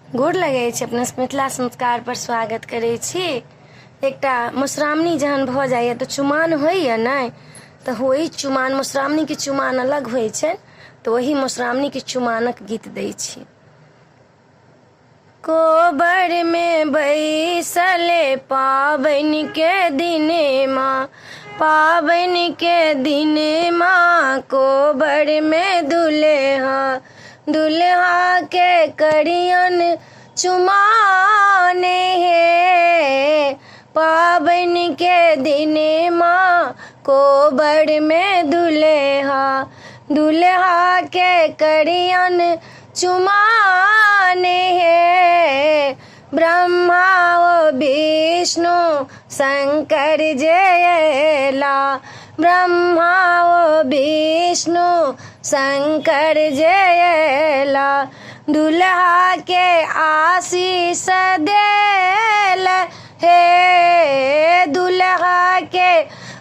गोर लगै छी अपना मिथिला संस्कार पर स्वागत करै छी। एकटा मधुश्रावणी जहन भऽ जाइए तऽ चुमाओन होइए नहि तऽ होई चुमाओन, मधुश्रावणी के चुमाओन अलग होइ छै तऽ वही मधुश्रावणी के चुमाओनक गीत दै छी। कोबर में बैसले पाबनि के दिने माँ, पाबनि के दिने माँ, कोबर में दुल्हा दुल्हा के करियन चुमाओन हे। पाबनि के दिने माँ, कोबर में दुल्हा दुल्हा के करियन चुमाओन हे। ब्रह्मा ओ विष्णु शंकर जयला, ब्रह्मा ओ विष्णु शंकर जयला। दुल्हा के आशीष देल हे, दुल्हा के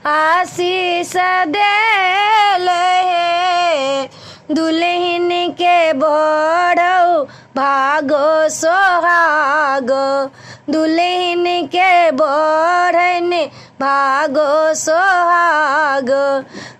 आशीष देल हे। दुल्हन के बढ़ौ भागो सोहागो, दुल्हन के बढ़न भागो सोहागो।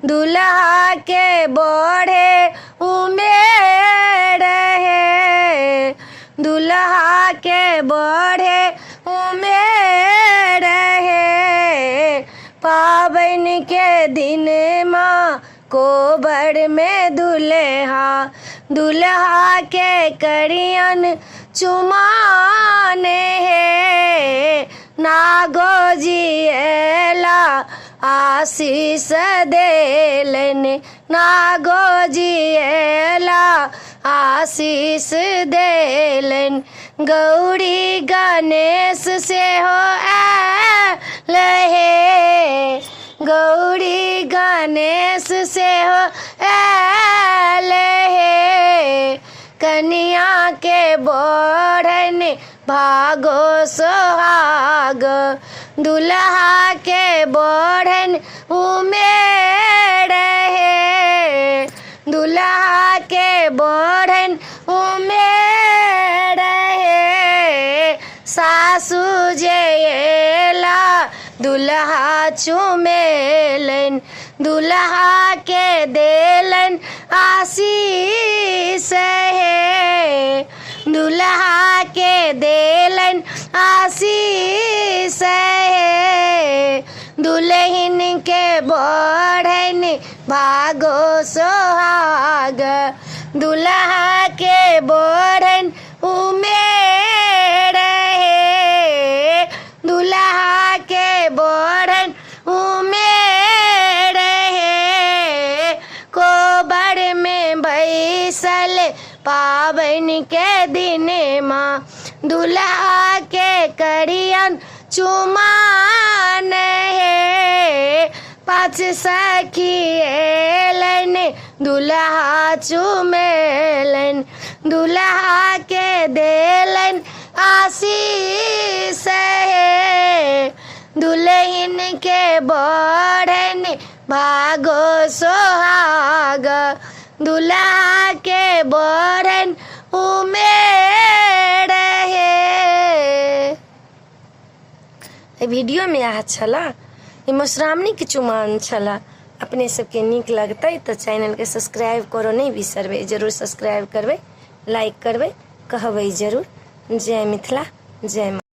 दुल्हा के बढ़े उमेर है, दुल्हा के बढ़े उमेर है। पाबनि के दिन माँ, कोबर में दुल्हा दुल्हा के करियन चुमाओन हे। नागो जियला आशीष देलन, नागो जियला आशीष देलन। गौरी गणेश से हो आयल हे, गौरी गणेश से हो आयल हे। कन्या के बढ़न भागो सोहाग, दुल्हा के बढ़न उमेर है, दुल्हा के बढ़न उमेर है। सासू जयला दुल्हा चुमेलन, दुल्हा के देलन आशीष है, दुल्हा के देलन आशीष है। दुल्हन के बढ़न भागो सोहाग, दुल्हा के बढ़न उमेर है, दुल्हा के बढ़न उमेर है। कोबर में बैसल पाबनि के दिने माँ, दुल्हा के करियन चुमाओन हे। पाँच सखी एलन दुल्हा चुमेलन, दुल्हा के देलन आशीष है। दुल्हन के बढ़न भागो सोहाग, दुल्हा के बढ़न उमेर है। वीडियो में यह छला, ये मधुश्रावणी के चुमाओन छला। अपने सबके नीक लगतै तो चैनल के सब्सक्राइब करो नहीं बिसरबै, जरूर सब्सक्राइब करबै, लाइक करबै, कहबै जरूर। जय मिथिला, जय माँ।